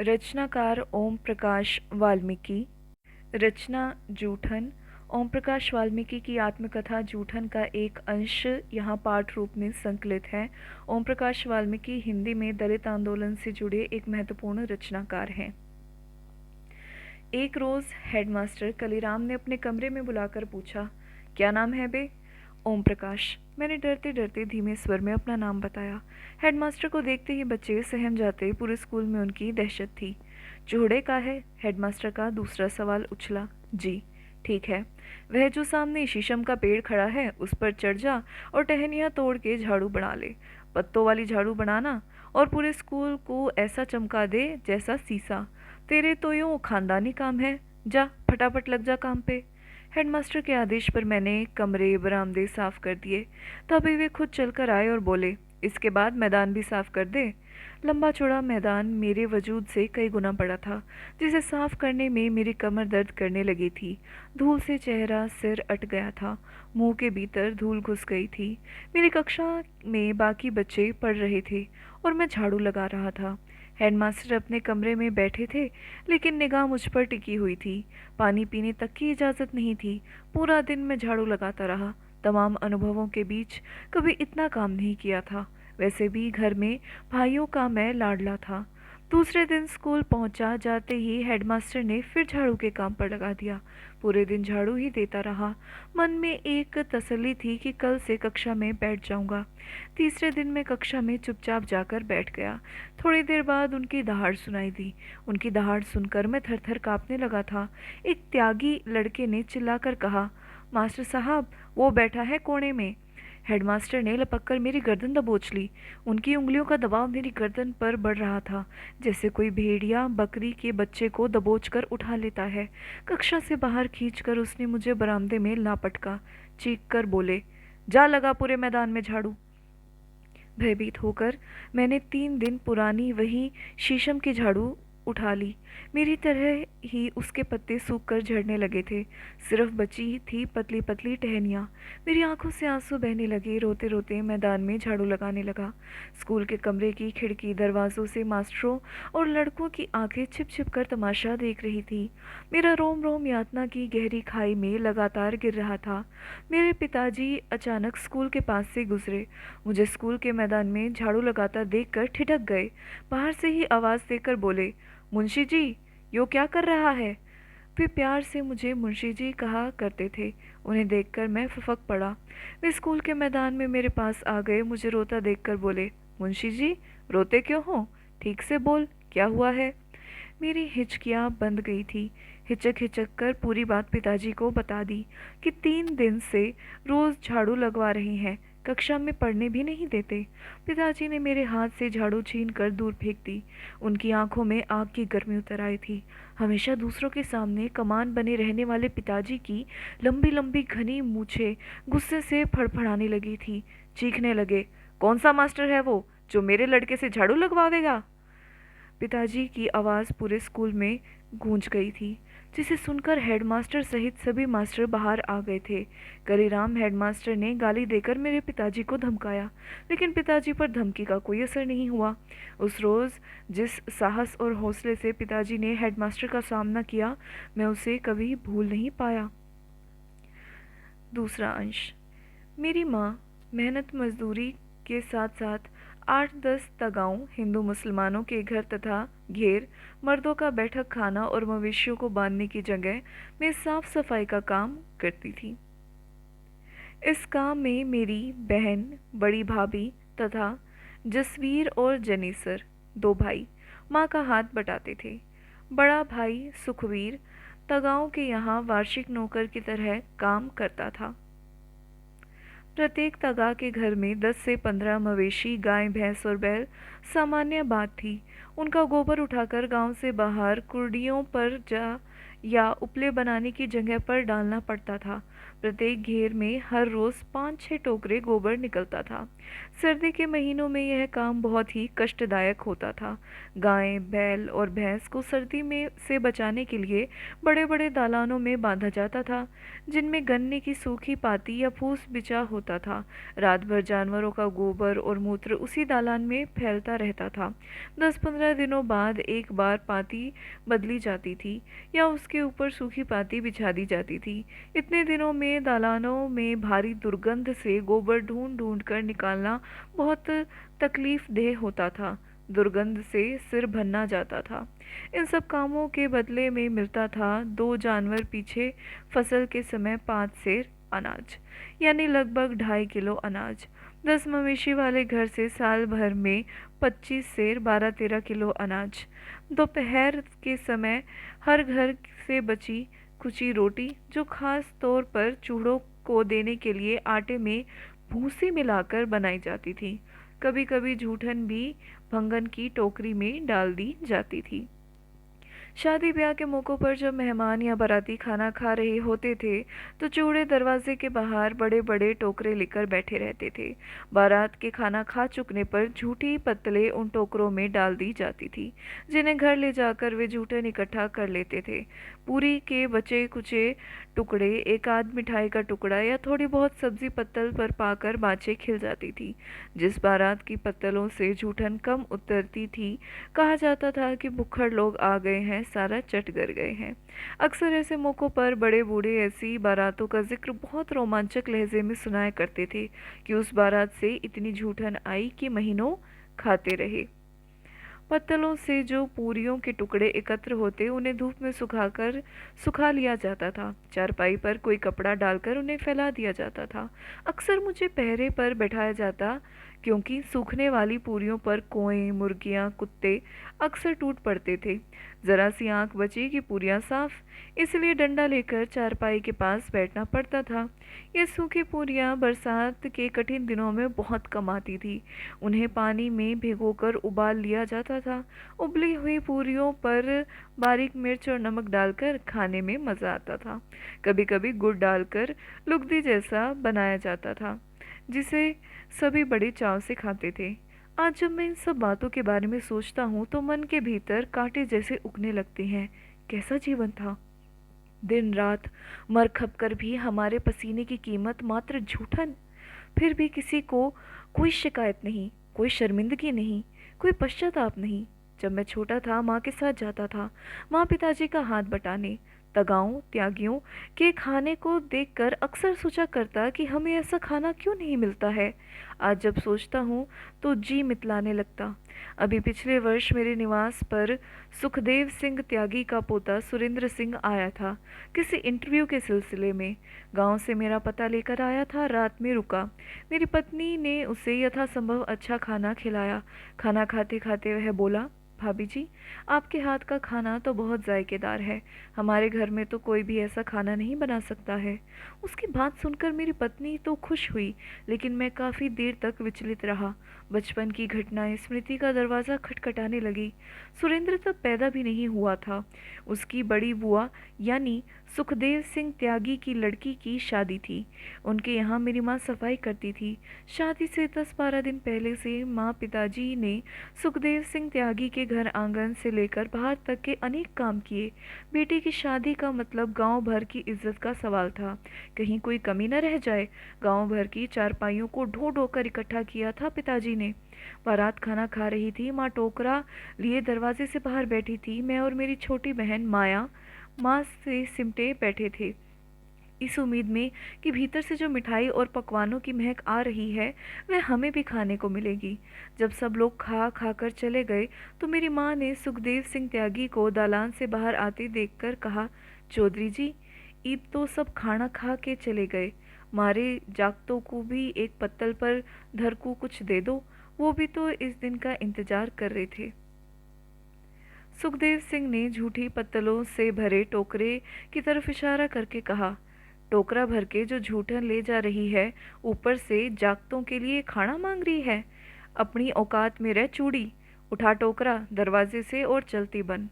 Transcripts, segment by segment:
रचनाकार ओम प्रकाश वाल्मीकि। रचना जूठन। ओम प्रकाश वाल्मीकि की आत्मकथा जूठन का एक अंश यहाँ पाठ रूप में संकलित है। ओम प्रकाश वाल्मीकि हिंदी में दलित आंदोलन से जुड़े एक महत्वपूर्ण रचनाकार हैं। एक रोज़ हेडमास्टर कलीराम ने अपने कमरे में बुलाकर पूछा, क्या नाम है बे? ओम प्रकाश। मैंने डरते डरते धीमे स्वर में अपना नाम बताया। हेडमास्टर को देखते ही बच्चे सहम जाते। पूरे स्कूल में उनकी दहशत थी। चूहड़े का है? हेडमास्टर का दूसरा सवाल उछला। जी। ठीक है, वह जो सामने शीशम का पेड़ खड़ा है उस पर चढ़ जा और टहनियाँ तोड़ के झाड़ू बना ले। पत्तों वाली झाड़ू बनाना, और पूरे स्कूल को ऐसा चमका दे जैसा सीसा। तेरे तो यूँ खानदानी काम है। जा फटाफट लग जा काम पे। हेडमास्टर के आदेश पर मैंने कमरे बरामदे साफ कर दिए। तभी वे खुद चलकर आए और बोले, इसके बाद मैदान भी साफ कर दे। लंबा चौड़ा मैदान मेरे वजूद से कई गुना बड़ा था, जिसे साफ करने में मेरी कमर दर्द करने लगी थी। धूल से चेहरा सिर अट गया था, मुंह के भीतर धूल घुस गई थी। मेरी कक्षा में बाकी बच्चे पढ़ रहे थे और मैं झाड़ू लगा रहा था। हेडमास्टर अपने कमरे में बैठे थे, लेकिन निगाह मुझ पर टिकी हुई थी। पानी पीने तक की इजाज़त नहीं थी। पूरा दिन मैं झाड़ू लगाता रहा। तमाम अनुभवों के बीच कभी इतना काम नहीं किया था। वैसे भी घर में भाइयों का मैं लाडला था। दूसरे दिन स्कूल पहुंचा, जाते ही हेडमास्टर ने फिर झाड़ू के काम पर लगा दिया। पूरे दिन झाड़ू ही देता रहा। मन में एक तसल्ली थी कि कल से कक्षा में बैठ जाऊंगा। तीसरे दिन मैं कक्षा में चुपचाप जाकर बैठ गया। थोड़ी देर बाद उनकी दहाड़ सुनाई दी। उनकी दहाड़ सुनकर मैं थर-थर कांपने लगा था। एक त्यागी लड़के ने चिल्लाकर कहा, मास्टर साहब, वो बैठा है कोने में। हेडमास्टर ने लपककर मेरी गर्दन दबोच ली। उनकी उंगलियों का दबाव मेरी गर्दन पर बढ़ रहा था, जैसे कोई भेड़िया बकरी के बच्चे को दबोचकर उठा लेता है। कक्षा से बाहर खींचकर उसने मुझे बरामदे में ला पटका। चीख कर बोले, जा लगा पूरे मैदान में झाड़ू। भयभीत होकर मैंने 3 दिन पुरानी वही शीशम की झाड़ू उठा ली। मेरी तरह ही उसके पत्ते सूख कर झड़ने लगे थे। सिर्फ बची थी पतली पतली टहनियाँ। मेरी आंखों से आंसू बहने लगे। रोते रोते मैदान में झाड़ू लगाने लगा। स्कूल के कमरे की खिड़की दरवाजों से मास्टरों और लड़कों की आंखें छिप छिप कर तमाशा देख रही थी। मेरा रोम रोम यातना की गहरी खाई में लगातार गिर रहा था। मेरे पिताजी अचानक स्कूल के पास से गुजरे। मुझे स्कूल के मैदान में झाड़ू लगाता देखकर ठिठक गए। बाहर से ही आवाज़ देकर बोले, मुंशी जी, यो क्या कर रहा है? वे प्यार से मुझे मुंशी जी कहा करते थे। उन्हें देखकर मैं फुफक पड़ा। वे स्कूल के मैदान में मेरे पास आ गए। मुझे रोता देखकर बोले, मुंशी जी, रोते क्यों हो? ठीक से बोल, क्या हुआ है? मेरी हिचकियाँ बंद गई थी। हिचक हिचक कर पूरी बात पिताजी को बता दी कि 3 दिन से रोज़ झाड़ू लगवा रही हैं, कक्षा में पढ़ने भी नहीं देते। पिताजी ने मेरे हाथ से झाड़ू छीन कर दूर फेंक दी। उनकी आंखों में आग की गर्मी उतर आई थी। हमेशा दूसरों के सामने कमान बने रहने वाले पिताजी की लंबी लंबी घनी मूछें गुस्से से फड़फड़ाने लगी थी। चीखने लगे, कौन सा मास्टर है वो जो मेरे लड़के से झाड़ू लगवावेगा? पिताजी की आवाज़ पूरे स्कूल में गूंज गई थी, जिसे सुनकर हेडमास्टर सहित सभी मास्टर बाहर आ गए थे। कलीराम हेडमास्टर ने गाली देकर मेरे पिताजी को धमकाया, लेकिन पिताजी पर धमकी का कोई असर नहीं हुआ। उस रोज़ जिस साहस और हौसले से पिताजी ने हेडमास्टर का सामना किया, मैं उसे कभी भूल नहीं पाया। दूसरा अंश। मेरी माँ मेहनत मजदूरी के साथ साथ 8-10 तगाओं हिंदू मुसलमानों के घर तथा घेर मर्दों का बैठक खाना और मवेशियों को बांधने की जगह में साफ सफाई का काम करती थी। इस काम में मेरी बहन, बड़ी भाभी तथा जसवीर और जनीसर, 2 भाई, माँ का हाथ बटाते थे। बड़ा भाई सुखवीर तगाओं के यहाँ वार्षिक नौकर की तरह काम करता था। प्रत्येक तगा के घर में 10 से 15 मवेशी, गाय, भैंस और बैल सामान्य बात थी। उनका गोबर उठाकर गांव से बाहर कुर्डियों पर जा या उपले बनाने की जगह पर डालना पड़ता था। प्रत्येक घेर में हर रोज 5-6 टोकरे गोबर निकलता था। सर्दी के महीनों में यह काम बहुत ही कष्टदायक होता था। गाय, बैल और भैंस को सर्दी में से बचाने के लिए बड़े बड़े दालानों में बांधा जाता था, जिनमें गन्ने की सूखी पाती या फूस बिछा होता था। रात भर जानवरों का गोबर और मूत्र उसी दालान में फैलता रहता था। 10-15 दिनों बाद एक बार पाती बदली जाती थी या उसके ऊपर सूखी पाती बिछा दी जाती थी। इतने दिनों में दालानों में भारी दुर्गंध से गोबर ढूंढ ढूंढ कर निकालना बहुत तकलीफदेह होता था। दुर्गंध से सिर भरना जाता था। इन सब कामों के बदले में मिलता था 2 जानवर पीछे फसल के समय 5 सेर अनाज, यानी लगभग 2.5 किलो अनाज। 10 मवेशी वाले घर से साल भर में 25 सेर 12-13 किलो अनाज। दोपहर के समय हर घर से बची कुची रोटी, जो खास तौर पर चूड़ों को देने के लिए आटे में भूसी मिलाकर बनाई जाती थी। कभी कभी जूठन भी भंगन की टोकरी में डाल दी जाती थी। शादी ब्याह के मौक़ों पर जब मेहमान या बाराती खाना खा रहे होते थे, तो चूड़े दरवाजे के बाहर बड़े बड़े टोकरे लेकर बैठे रहते थे। बारात के खाना खा चुकने पर झूठी पत्तलें उन टोकरों में डाल दी जाती थी, जिन्हें घर ले जाकर वे जूठन इकट्ठा कर लेते थे। पूरी के बचे कुचे टुकड़े, एक आध मिठाई का टुकड़ा या थोड़ी बहुत सब्जी पत्तल पर पाकर बाँछें खिल जाती थी। जिस बारात की पत्तलों से जूठन कम उतरती थी, कहा जाता था कि भुक्खड़ लोग आ गए हैं, सारा चट गर गए हैं। अक्सर ऐसे मौक़ों पर बड़े बूढ़े ऐसी बारातों का जिक्र बहुत रोमांचक लहजे में सुनाया करते थे कि उस बारात से इतनी जूठन आई कि महीनों खाते रहे। पत्तलों से जो पूरियों के टुकड़े एकत्र होते, उन्हें धूप में सुखा लिया जाता था। चारपाई पर कोई कपड़ा डालकर उन्हें फैला दिया जाता था। अक्सर मुझे पहरे पर बैठाया जाता, क्योंकि सूखने वाली पूरियों पर कोएं, मुर्गियां, कुत्ते अक्सर टूट पड़ते थे। जरा सी आंख बची कि पूरियां साफ, इसलिए डंडा लेकर चारपाई के पास बैठना पड़ता था। ये सूखी पूरियां बरसात के कठिन दिनों में बहुत कम आती थी। उन्हें पानी में भिगोकर उबाल लिया जाता था। उबली हुई पूरियों पर बारीक मिर्च और नमक डालकर खाने में मज़ा आता था। कभी कभी गुड़ डालकर लुगदी जैसा बनाया जाता था, जिसे सभी बड़े चाव से खाते थे। आज जब मैं इन सब बातों के बारे में सोचता हूँ, तो मन के भीतर कांटे जैसे उगने लगते हैं। कैसा जीवन था! दिन रात मर खप कर भी हमारे पसीने की कीमत मात्र जूठन। फिर भी किसी को कोई शिकायत नहीं, कोई शर्मिंदगी नहीं, कोई पश्चाताप नहीं। जब मैं छोटा था, माँ के साथ जाता था, माँ पिताजी का हाथ बटाने। तगाओं त्यागियों के खाने को देखकर अक्सर सोचा करता कि हमें ऐसा खाना क्यों नहीं मिलता है। आज जब सोचता हूँ तो जी मितलाने लगता। अभी पिछले वर्ष मेरे निवास पर सुखदेव सिंह त्यागी का पोता सुरेंद्र सिंह आया था, किसी इंटरव्यू के सिलसिले में। गांव से मेरा पता लेकर आया था, रात में रुका। मेरी पत्नी ने उसे यथासंभव अच्छा खाना खिलाया। खाना खाते खाते वह बोला, भाभी जी, आपके हाथ का खाना तो बहुत जायकेदार है। हमारे घर में तो कोई भी ऐसा खाना नहीं बना सकता है। उसकी बात सुनकर मेरी पत्नी तो खुश हुई, लेकिन मैं काफ़ी देर तक विचलित रहा। बचपन की घटनाएं स्मृति का दरवाज़ा खटखटाने लगी। सुरेंद्र तब पैदा भी नहीं हुआ था। उसकी बड़ी बुआ यानी सुखदेव सिंह त्यागी की लड़की की शादी थी। उनके यहाँ मेरी माँ सफाई करती थी। शादी से 10-12 दिन पहले से माँ पिताजी ने सुखदेव सिंह त्यागी के घर आंगन से लेकर बाहर तक के अनेक काम किए। बेटी की शादी का मतलब गांव भर की इज्जत का सवाल था। कहीं कोई कमी न रह जाए। गांव भर की चारपाइयों को ढो ढो कर इकट्ठा किया था पिताजी ने। बारात खाना खा रही थी। माँ टोकरा लिए दरवाजे से बाहर बैठी थी। मैं और मेरी छोटी बहन माया माँ से सिमटे बैठे थे, इस उम्मीद में कि भीतर से जो मिठाई और पकवानों की महक आ रही है, वह हमें भी खाने को मिलेगी। जब सब लोग खा खा कर चले गए, तो मेरी माँ ने सुखदेव सिंह त्यागी को दालान से बाहर आते देखकर कहा, चौधरी जी, ईद तो सब खाना खा के चले गए। मारे जागतों को भी एक पत्तल पर धरकू कुछ दे दो, वो भी तो इस दिन का इंतजार कर रहे थे। सुखदेव सिंह ने झूठी पत्तलों से भरे टोकरे की तरफ इशारा करके कहा, टोकरा भर के जो जूठन ले जा रही है, ऊपर से जागतों के लिए खाना मांग रही है। अपनी औकात में रह चूड़ी, उठा टोकरा दरवाजे से और चलती बन।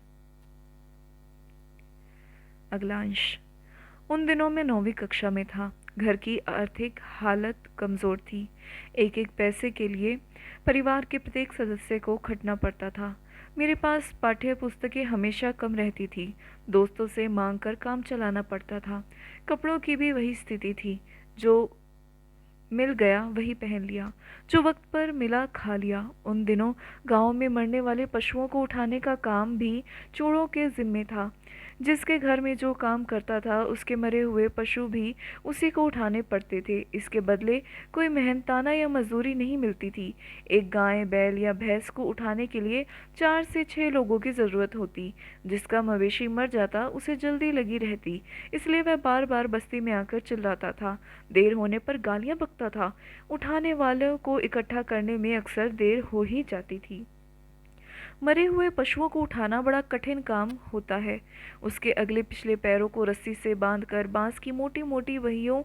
अगला अंश। उन दिनों मैं 9वीं कक्षा में था। घर की आर्थिक हालत कमज़ोर थी। एक एक पैसे के लिए परिवार के प्रत्येक सदस्य को खटना पड़ता था। मेरे पास पाठ्य पुस्तकें हमेशा कम रहती थी। दोस्तों से मांग कर काम चलाना पड़ता था। कपड़ों की भी वही स्थिति थी। जो मिल गया वही पहन लिया, जो वक्त पर मिला खा लिया। उन दिनों गांव में मरने वाले पशुओं को उठाने का काम भी चोरों के जिम्मे था। जिसके घर में जो काम करता था उसके मरे हुए पशु भी उसी को उठाने पड़ते थे। इसके बदले कोई मेहनताना या मजदूरी नहीं मिलती थी। एक गाय, बैल या भैंस को उठाने के लिए 4 से 6 लोगों की ज़रूरत होती। जिसका मवेशी मर जाता उसे जल्दी लगी रहती, इसलिए वह बार बार बस्ती में आकर चिल्लाता था। देर होने पर गालियां बकता था। उठाने वालों को इकट्ठा करने में अक्सर देर हो ही जाती थी। मरे हुए पशुओं को उठाना बड़ा कठिन काम होता है। उसके अगले पिछले पैरों को रस्सी से बांधकर बांस की मोटी मोटी वहियों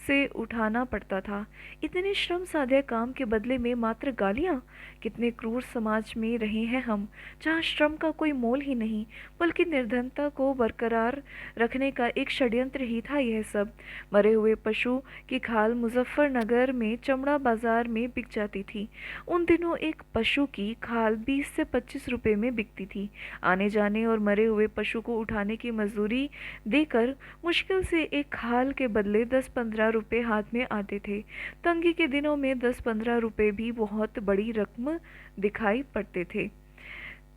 से उठाना पड़ता था। इतने श्रम साध्य काम के बदले में मात्र गालियां। कितने क्रूर समाज में रहे हैं हम, जहाँ श्रम का कोई मोल ही नहीं, बल्कि निर्धनता को बरकरार रखने का एक षड्यंत्र ही था यह सब। मरे हुए पशु की खाल मुजफ्फरनगर में चमड़ा बाजार में बिक जाती थी। उन दिनों एक पशु की खाल 20 से 25 रुपए में बिकती थी। आने जाने और मरे हुए पशु को उठाने की मजदूरी देकर मुश्किल से एक खाल के बदले 10-15 रुपए हाथ में आते थे। तंगी के दिनों में 10-15 रुपए भी बहुत बड़ी रकम दिखाई पड़ते थे।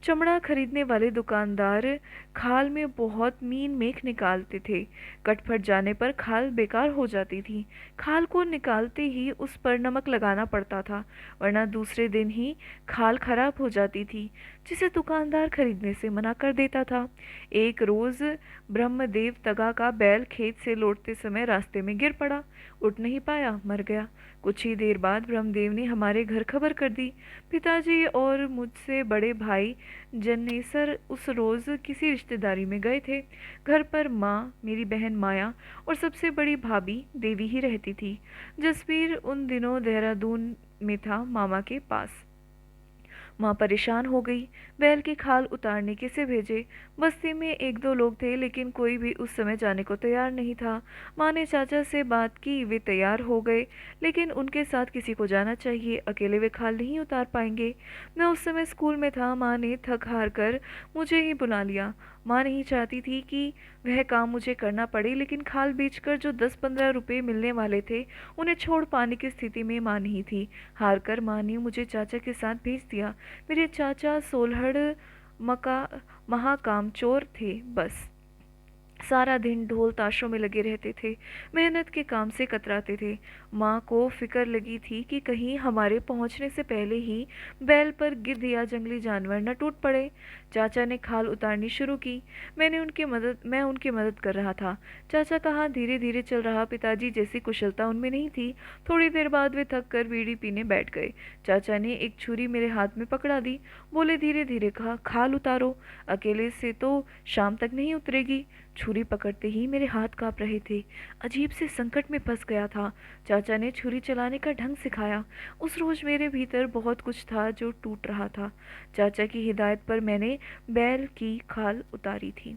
चमड़ा खरीदने वाले दुकानदार खाल में बहुत मीन मेख निकालते थे। कट फट जाने पर खाल बेकार हो जाती थी। खाल को निकालते ही उस पर नमक लगाना पड़ता था, वरना दूसरे दिन ही खाल खराब हो जाती थी, जिसे दुकानदार खरीदने से मना कर देता था। एक रोज ब्रह्मदेव तगा का बैल खेत से लौटते समय रास्ते में गिर पड़ा। उठ नहीं पाया, मर गया। कुछ ही देर बाद ब्रह्मदेव ने हमारे घर खबर कर दी। पिताजी और मुझसे बड़े भाई जन्नेसर उस रोज किसी रिश्तेदारी में गए थे। घर पर माँ, मेरी बहन माया और सबसे बड़ी भाभी देवी ही रहती थी। जसवीर उन दिनों देहरादून में था, मामा के पास। माँ परेशान हो गई। बैल की खाल उतारने किसे भेजे? बस्ती में 1-2 लोग थे, लेकिन कोई भी उस समय जाने को तैयार नहीं था। माँ ने चाचा से बात की, वे तैयार हो गए, लेकिन उनके साथ किसी को जाना चाहिए, अकेले वे खाल नहीं उतार पाएंगे। मैं उस समय स्कूल में था। माँ ने थक हार कर मुझे ही बुला लिया। माँ नहीं चाहती थी कि वह काम मुझे करना पड़े, लेकिन खाल बेचकर जो 10-15 रुपए मिलने वाले थे उन्हें छोड़ पाने की स्थिति में माँ नहीं थी। हार कर माँ ने मुझे चाचा के साथ भेज दिया। मेरे चाचा सोलहड़ मका महाकामचोर थे। बस सारा दिन ढोल ताशों में लगे रहते थे, मेहनत के काम से कतराते थे। माँ को फिक्र लगी थी कि कहीं हमारे पहुँचने से पहले ही बैल पर गिद्ध या जंगली जानवर न टूट पड़े। चाचा ने खाल उतारनी शुरू की। मैं उनकी मदद कर रहा था। चाचा कहाँ धीरे धीरे चल रहा, पिताजी जैसी कुशलता उनमें नहीं थी। थोड़ी देर बाद वे थक कर बीड़ी पीने बैठ गए। चाचा ने एक छुरी मेरे हाथ में पकड़ा दी। बोले, धीरे धीरे कहा, खाल उतारो, अकेले से तो शाम तक नहीं उतरेगी। छुरी पकड़ते ही मेरे हाथ कांप रहे थे। अजीब से संकट में फंस गया था। चाचा ने छुरी चलाने का ढंग सिखाया। उस रोज मेरे भीतर बहुत कुछ था जो टूट रहा था। चाचा की हिदायत पर मैंने बैल की खाल उतारी थी।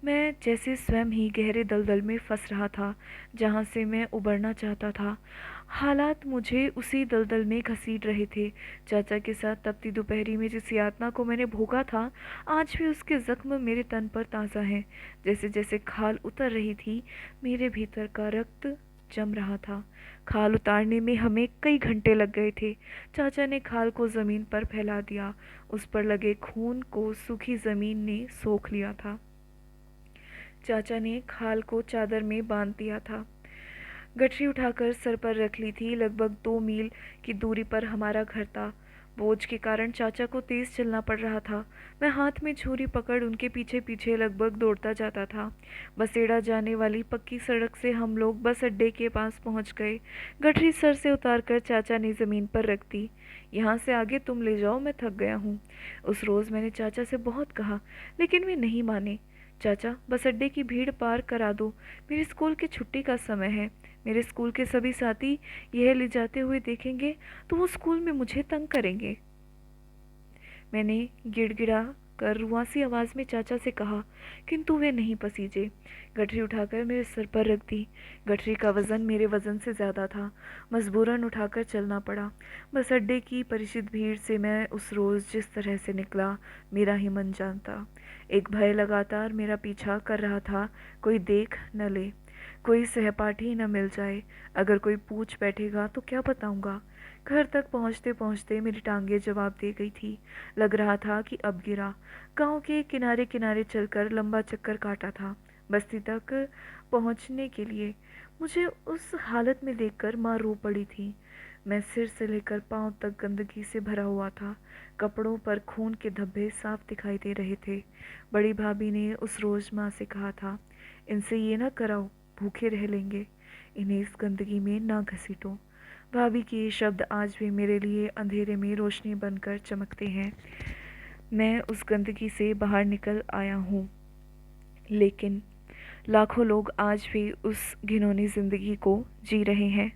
मैं जैसे स्वयं ही गहरे दलदल में फंस रहा था, जहाँ से मैं उबरना चाहता था। हालात मुझे उसी दलदल में घसीट रहे थे। चाचा के साथ तपती दोपहरी में जिस यातना को मैंने भोगा था, आज भी उसके जख्म मेरे तन पर ताज़ा हैं। जैसे जैसे खाल उतर रही थी, मेरे भीतर का रक्त जम रहा था। खाल उतारने में हमें कई घंटे लग गए थे। चाचा ने खाल को ज़मीन पर फैला दिया। उस पर लगे खून को सूखी ज़मीन ने सोख लिया था। चाचा ने खाल को चादर में बांध दिया था। गठरी उठाकर सर पर रख ली थी। लगभग 2 मील की दूरी पर हमारा घर था। बोझ के कारण चाचा को तेज चलना पड़ रहा था। मैं हाथ में छुरी पकड़ उनके पीछे पीछे लगभग दौड़ता जाता था। बसेड़ा जाने वाली पक्की सड़क से हम लोग बस अड्डे के पास पहुंच गए। गठरी सर से उतारकर चाचा ने ज़मीन पर रख दी। यहाँ से आगे तुम ले जाओ, मैं थक गया हूँ। उस रोज़ मैंने चाचा से बहुत कहा, लेकिन वे नहीं माने। चाचा, बस अड्डे की भीड़ पार करा दो, मेरे स्कूल की छुट्टी का समय है। मेरे स्कूल के सभी साथी यह ले जाते हुए देखेंगे तो वो स्कूल में मुझे तंग करेंगे। मैंने गिड़गिड़ा कर रुआसी आवाज़ में चाचा से कहा, किंतु वे नहीं पसीजे। गठरी उठाकर मेरे सर पर रख दी। गठरी का वज़न मेरे वज़न से ज़्यादा था। मजबूरन उठाकर चलना पड़ा। बस अड्डे की परिचित भीड़ से मैं उस रोज़ जिस तरह से निकला, मेरा ही मन जानता। एक भय लगातार मेरा पीछा कर रहा था, कोई देख न ले, कोई सहपाठी न मिल जाए। अगर कोई पूछ बैठेगा तो क्या बताऊंगा। घर तक पहुंचते पहुंचते मेरी टांगें जवाब दे गई थी। लग रहा था कि अब गिरा। गांव के किनारे किनारे चलकर लंबा चक्कर काटा था बस्ती तक पहुंचने के लिए। मुझे उस हालत में देखकर माँ रो पड़ी थी। मैं सिर से लेकर पांव तक गंदगी से भरा हुआ था। कपड़ों पर खून के धब्बे साफ दिखाई दे रहे थे। बड़ी भाभी ने उस रोज माँ से कहा था, इनसे ये ना कराओ, भूखे रह लेंगे, इन्हें इस गंदगी में ना घसीटो। भाभी के ये शब्द आज भी मेरे लिए अंधेरे में रोशनी बनकर चमकते हैं। मैं उस गंदगी से बाहर निकल आया हूँ, लेकिन लाखों लोग आज भी उस घिनौनी जिंदगी को जी रहे हैं।